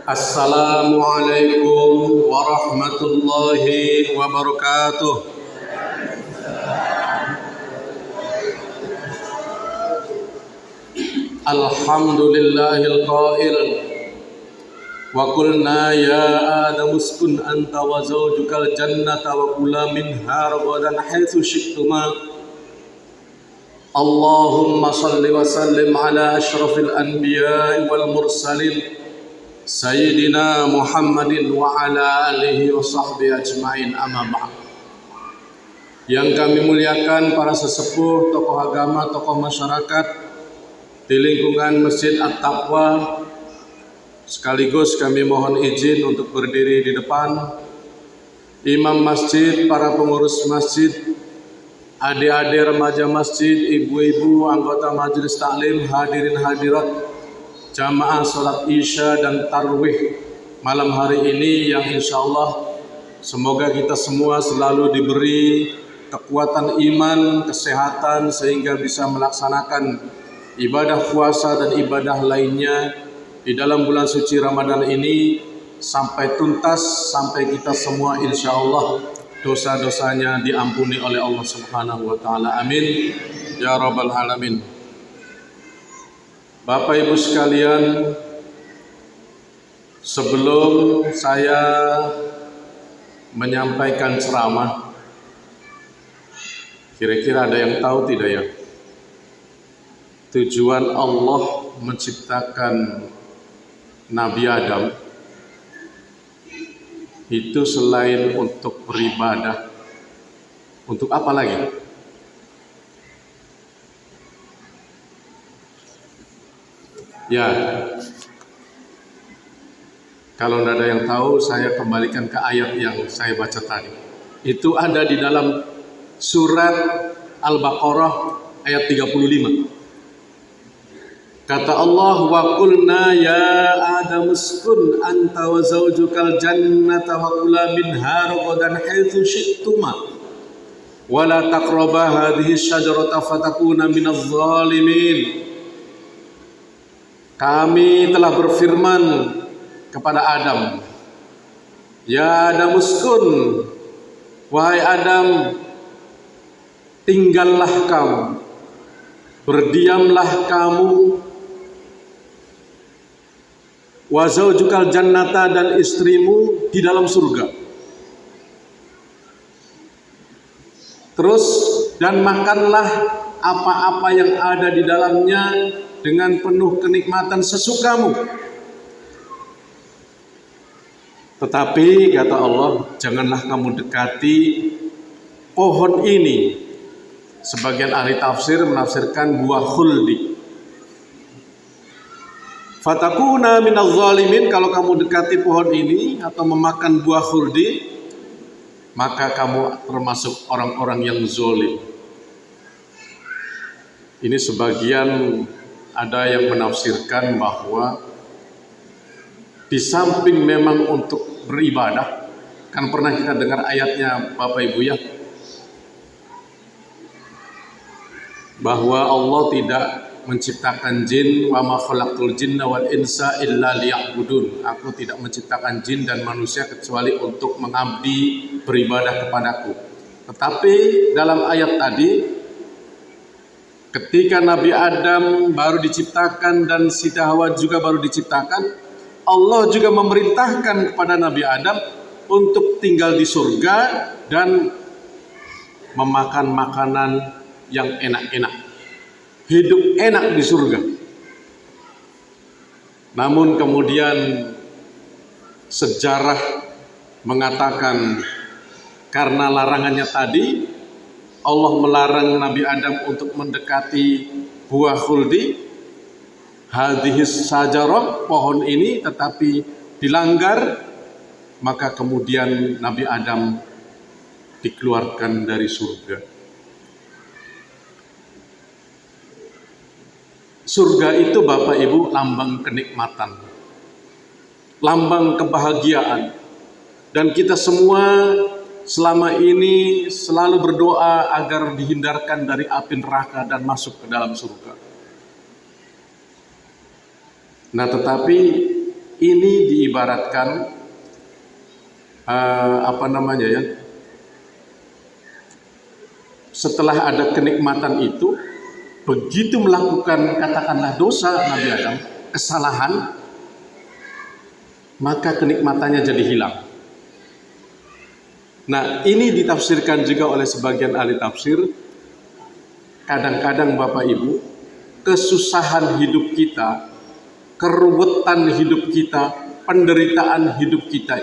Assalamualaikum warahmatullahi wabarakatuh. Alhamdulillahil qail wa qulna ya Adam uskun anta wa zawjukal jannata wa kula minha ragadan haitsu syi'tuma. Allahumma salli wa sallim ala asyrafil anbiya'i wal mursalin Sayyidina Muhammadin wa ala alihi wa sahbihi ajma'in, amma ba'd. Yang kami muliakan para sesepuh, tokoh agama, tokoh masyarakat di lingkungan Masjid At-Taqwa, sekaligus kami mohon izin untuk berdiri di depan imam masjid, para pengurus masjid, adik-adik remaja masjid, ibu-ibu, anggota majelis taklim, hadirin hadirat jamaah salat isya dan tarwih malam hari ini, yang insyaallah semoga kita semua selalu diberi kekuatan iman, kesehatan sehingga bisa melaksanakan ibadah puasa dan ibadah lainnya di dalam bulan suci Ramadan ini sampai tuntas, sampai kita semua insyaallah dosa-dosanya diampuni oleh Allah Subhanahu wa taala. Amin ya rabbal alamin. Bapak Ibu sekalian, sebelum saya menyampaikan ceramah, kira-kira ada yang tahu tidak ya? Tujuan Allah menciptakan Nabi Adam itu selain untuk beribadah, untuk apa lagi? Ya, kalau tidak ada yang tahu, saya kembalikan ke ayat yang saya baca tadi. Itu ada di dalam surat Al-Baqarah ayat 35. Kata Allah, wa qulna ya Adam uskun anta wa zawjukal jannata wa kula minha ragadan haitsu syi'tuma wa la taqraba hadhihi syajarata fatakuna minadh dhalimin. Kami telah berfirman kepada Adam, ya Adam uskun, wahai Adam, tinggallah kamu, berdiamlah kamu, wa zaujukal jannata, dan istrimu di dalam surga. Terus, dan makanlah apa-apa yang ada di dalamnya dengan penuh kenikmatan sesukamu. Tetapi kata Allah, janganlah kamu dekati pohon ini. Sebagian ahli tafsir menafsirkan buah khuldi. Fatakuna minadh dhalimin, kalau kamu dekati pohon ini atau memakan buah khuldi, maka kamu termasuk orang-orang yang zalim. Ini sebagian ada yang menafsirkan bahwa di samping memang untuk beribadah, kan pernah kita dengar ayatnya Bapak Ibu ya, bahwa Allah tidak menciptakan jin, wa ma khalaqtul jinna wal insa illa liya'budun. Aku tidak menciptakan jin dan manusia kecuali untuk mengabdi, beribadah kepadaku. Tetapi dalam ayat tadi, ketika Nabi Adam baru diciptakan dan Siti Hawa juga baru diciptakan, Allah juga memerintahkan kepada Nabi Adam untuk tinggal di surga dan memakan makanan yang enak-enak, hidup enak di surga. Namun kemudian sejarah mengatakan karena larangannya tadi, Allah melarang Nabi Adam untuk mendekati buah khuldi, hadhis sajarah, pohon ini, tetapi dilanggar, maka kemudian Nabi Adam dikeluarkan dari surga. Surga itu Bapak Ibu lambang kenikmatan, lambang kebahagiaan, dan kita semua selama ini selalu berdoa agar dihindarkan dari api neraka dan masuk ke dalam surga. Nah, tetapi ini diibaratkan setelah ada kenikmatan itu, begitu melakukan katakanlah dosa Nabi Adam, kesalahan, maka kenikmatannya jadi hilang. Nah, ini ditafsirkan juga oleh sebagian ahli tafsir. Kadang-kadang Bapak Ibu, kesusahan hidup kita, keruwetan hidup kita, penderitaan hidup kita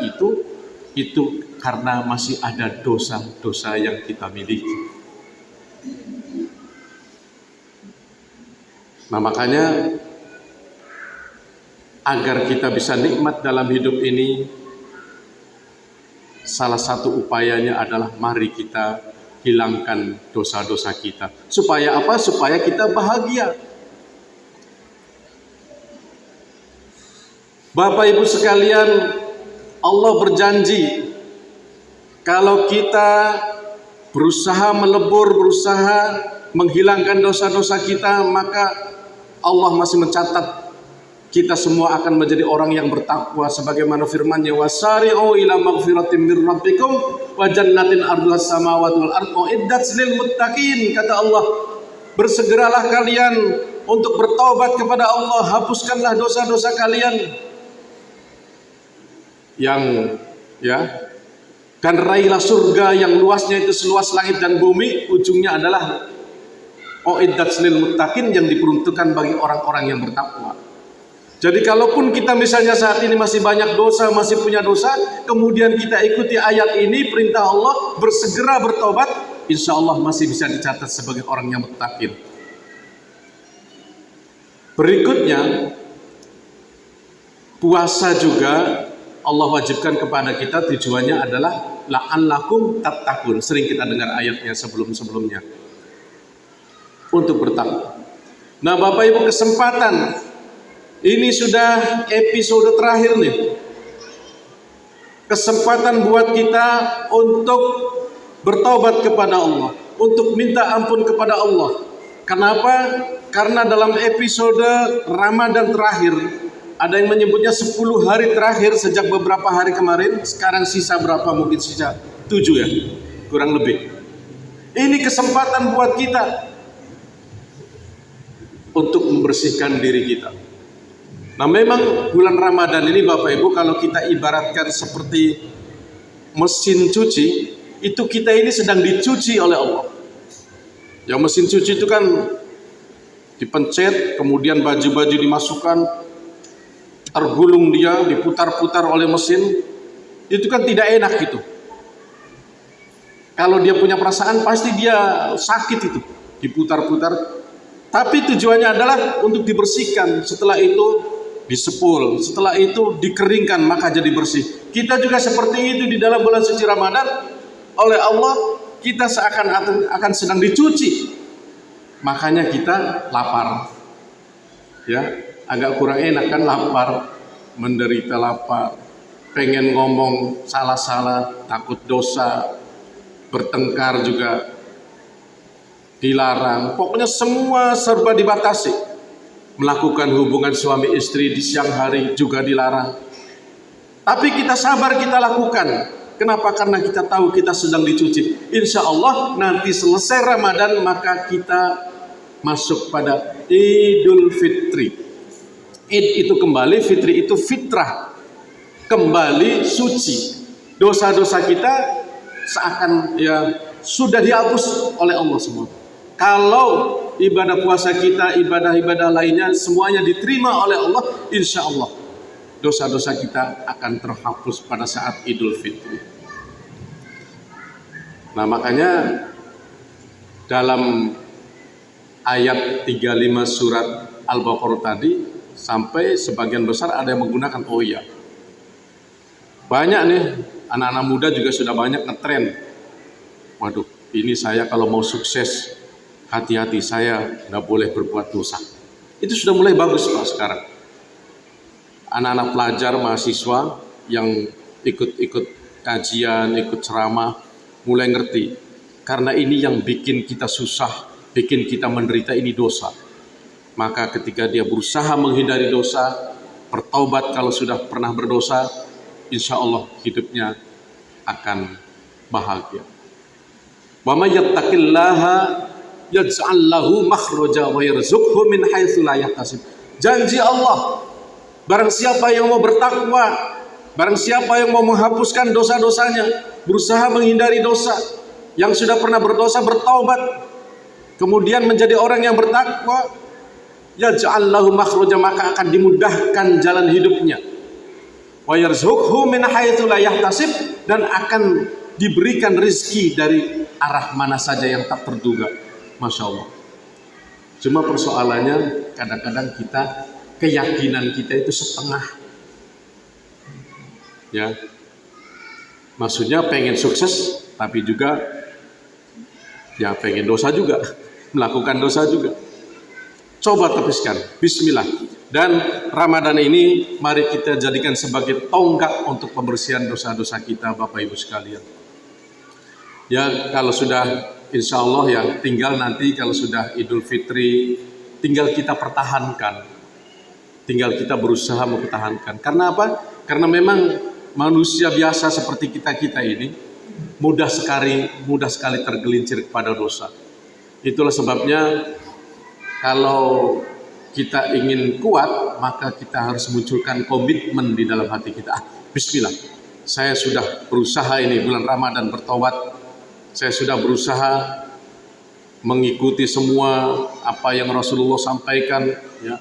itu karena masih ada dosa-dosa yang kita miliki. Nah, makanya agar kita bisa nikmat dalam hidup ini, salah satu upayanya adalah mari kita hilangkan dosa-dosa kita. Supaya apa? Supaya kita bahagia. Bapak Ibu sekalian, Allah berjanji kalau kita berusaha melebur, berusaha menghilangkan dosa-dosa kita, maka Allah masih mencatat kita semua akan menjadi orang yang bertakwa sebagaimana firman-Nya, wasari'u ila maghfiratin mir rabbikum wa jannatin ardhas samawati wal ardh uiddat lil muttaqin. Kata Allah, bersegeralah kalian untuk bertaubat kepada Allah, hapuskanlah dosa-dosa kalian dan raihlah surga yang luasnya itu seluas langit dan bumi. Ujungnya adalah uiddat lil muttaqin, yang diperuntukkan bagi orang-orang yang bertakwa. Jadi kalaupun kita misalnya saat ini masih banyak dosa, masih punya dosa, kemudian kita ikuti ayat ini, perintah Allah, bersegera bertobat, insya Allah masih bisa dicatat sebagai orang yang muttaqin. Berikutnya, puasa juga Allah wajibkan kepada kita, tujuannya adalah la'allakum tattaqun. Sering kita dengar ayatnya sebelum-sebelumnya. Untuk bertakwa. Nah, Bapak Ibu, kesempatan ini sudah episode terakhir nih. Kesempatan buat kita untuk bertobat kepada Allah, untuk minta ampun kepada Allah. Kenapa? Karena dalam episode Ramadan terakhir, ada yang menyebutnya 10 hari terakhir sejak beberapa hari kemarin. Sekarang sisa berapa? Mungkin sisa 7 ya, kurang lebih. Ini kesempatan buat kita untuk membersihkan diri kita. Nah, memang bulan Ramadan ini Bapak Ibu, kalau kita ibaratkan seperti mesin cuci, itu kita ini sedang dicuci oleh Allah. Yang mesin cuci itu kan dipencet, kemudian baju-baju dimasukkan, tergulung dia, diputar-putar oleh mesin. Itu kan tidak enak gitu. Kalau dia punya perasaan pasti dia sakit itu, diputar-putar. Tapi tujuannya adalah untuk dibersihkan. Setelah itu disepul, setelah itu dikeringkan, maka jadi bersih. Kita juga seperti itu di dalam bulan suci Ramadan. Oleh Allah kita akan sedang dicuci. Makanya kita lapar. Ya, agak kurang enak kan lapar, menderita lapar, pengen ngomong salah-salah, takut dosa, bertengkar juga dilarang. Pokoknya semua serba dibatasi. Melakukan hubungan suami istri di siang hari juga dilarang. Tapi kita sabar, kita lakukan. Kenapa? Karena kita tahu kita sedang dicuci. Insya Allah nanti selesai Ramadan, maka kita masuk pada Idul Fitri. Id itu kembali, fitri itu fitrah, kembali suci. Dosa-dosa kita seakan sudah dihapus oleh Allah semua. Kalau ibadah puasa kita, ibadah-ibadah lainnya semuanya diterima oleh Allah, insya Allah dosa-dosa kita akan terhapus pada saat Idul Fitri. Nah, makanya dalam ayat 35 surat Al-Baqarah tadi, sampai sebagian besar ada yang menggunakan banyak nih anak-anak muda juga sudah banyak ngetren. Waduh, ini saya kalau mau sukses, hati-hati, saya nggak boleh berbuat dosa. Itu sudah mulai bagus Pak sekarang. Anak-anak pelajar, mahasiswa yang ikut kajian, ikut ceramah, mulai ngerti. Karena ini yang bikin kita susah, bikin kita menderita, ini dosa. Maka ketika dia berusaha menghindari dosa, bertaubat kalau sudah pernah berdosa, insya Allah hidupnya akan bahagia. Wa may yattaqillaha yaj'al lahu makhraja wa yarzuqhu min haitsu la yahtasib. Janji Allah, barang siapa yang mau bertakwa, barang siapa yang mau menghapuskan dosa-dosanya, berusaha menghindari dosa, yang sudah pernah berdosa bertaubat, kemudian menjadi orang yang bertakwa, yaj'al lahu makhraja, maka akan dimudahkan jalan hidupnya. Wa yarzuqhu min haitsu la yahtasib, dan akan diberikan rezeki dari arah mana saja yang tak terduga. Masya Allah. Cuma persoalannya kadang-kadang keyakinan kita itu setengah. Ya. Maksudnya pengen sukses tapi juga ya pengen dosa juga, melakukan dosa juga. Coba tepuskan, bismillah. Dan Ramadan ini mari kita jadikan sebagai tonggak untuk pembersihan dosa-dosa kita, Bapak Ibu sekalian. Ya, kalau sudah insya Allah ya tinggal nanti kalau sudah Idul Fitri, tinggal kita pertahankan, tinggal kita berusaha mempertahankan. Karena apa? Karena memang manusia biasa seperti kita ini mudah sekali tergelincir kepada dosa. Itulah sebabnya kalau kita ingin kuat, maka kita harus munculkan komitmen di dalam hati kita. Bismillah, saya sudah berusaha ini bulan Ramadan bertobat. Saya sudah berusaha mengikuti semua apa yang Rasulullah sampaikan, ya.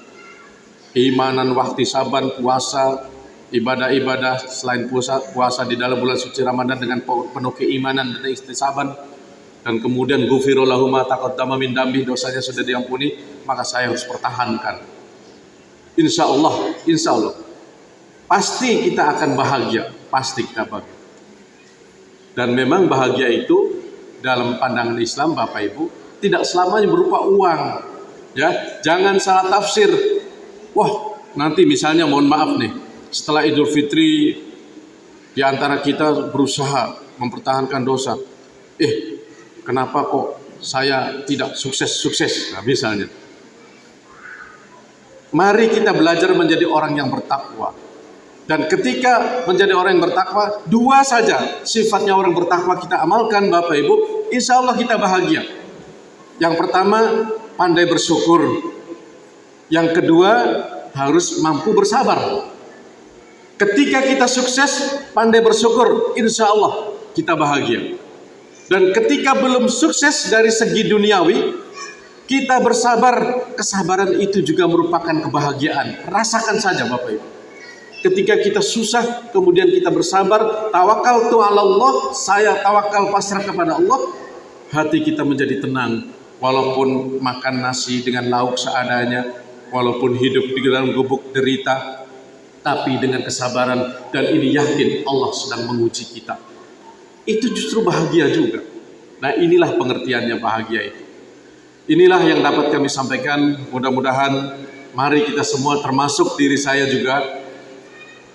Keimanan, wahtisaban, puasa, ibadah-ibadah selain puasa di dalam bulan suci Ramadan dengan penuh keimanan dan ihtisaban, dan kemudian ghufira lahu ma taqaddama min dambi, dosanya sudah diampuni, maka saya harus pertahankan. Insya Allah pasti kita akan bahagia, pasti kita bahagia. Dan memang bahagia itu dalam pandangan Islam, Bapak Ibu, tidak selamanya berupa uang. Ya, jangan salah tafsir. Wah, nanti misalnya mohon maaf nih, setelah Idul Fitri di antara kita berusaha mempertahankan dosa. Kenapa kok saya tidak sukses? Nah, misalnya. Mari kita belajar menjadi orang yang bertakwa. Dan ketika menjadi orang yang bertakwa, dua saja sifatnya orang bertakwa kita amalkan, Bapak Ibu, insya Allah kita bahagia. Yang pertama, pandai bersyukur. Yang kedua, harus mampu bersabar. Ketika kita sukses, pandai bersyukur, insya Allah kita bahagia. Dan ketika belum sukses dari segi duniawi, kita bersabar, kesabaran itu juga merupakan kebahagiaan. Rasakan saja Bapak Ibu. Ketika kita susah, kemudian kita bersabar, tawakaltu ala Allah, saya tawakal pasrah kepada Allah, hati kita menjadi tenang. Walaupun makan nasi dengan lauk seadanya, walaupun hidup di dalam gubuk derita, tapi dengan kesabaran, dan ini yakin Allah sedang menguji kita. Itu justru bahagia juga. Nah, inilah pengertiannya bahagia itu. Inilah yang dapat kami sampaikan. Mudah-mudahan mari kita semua, termasuk diri saya juga,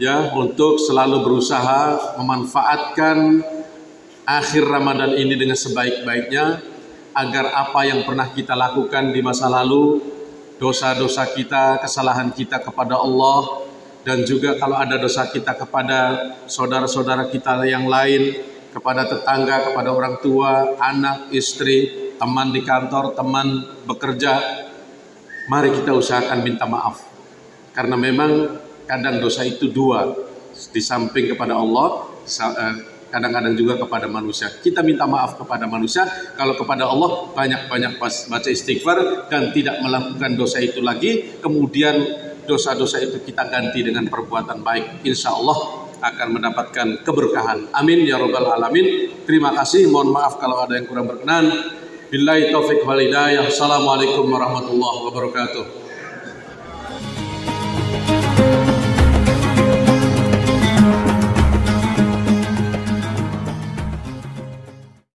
ya, untuk selalu berusaha memanfaatkan akhir Ramadan ini dengan sebaik-baiknya, agar apa yang pernah kita lakukan di masa lalu, dosa-dosa kita, kesalahan kita kepada Allah, dan juga kalau ada dosa kita kepada saudara-saudara kita yang lain, kepada tetangga, kepada orang tua, anak, istri, teman di kantor, teman bekerja, mari kita usahakan minta maaf. Karena memang kadang dosa itu dua, di samping kepada Allah, kadang-kadang juga kepada manusia. Kita minta maaf kepada manusia, kalau kepada Allah banyak-banyak baca istighfar dan tidak melakukan dosa itu lagi. Kemudian dosa-dosa itu kita ganti dengan perbuatan baik. Insya Allah akan mendapatkan keberkahan. Amin ya rabbal alamin. Terima kasih. Mohon maaf kalau ada yang kurang berkenan. Billahi taufiq wal hidayah. Assalamualaikum warahmatullahi wabarakatuh.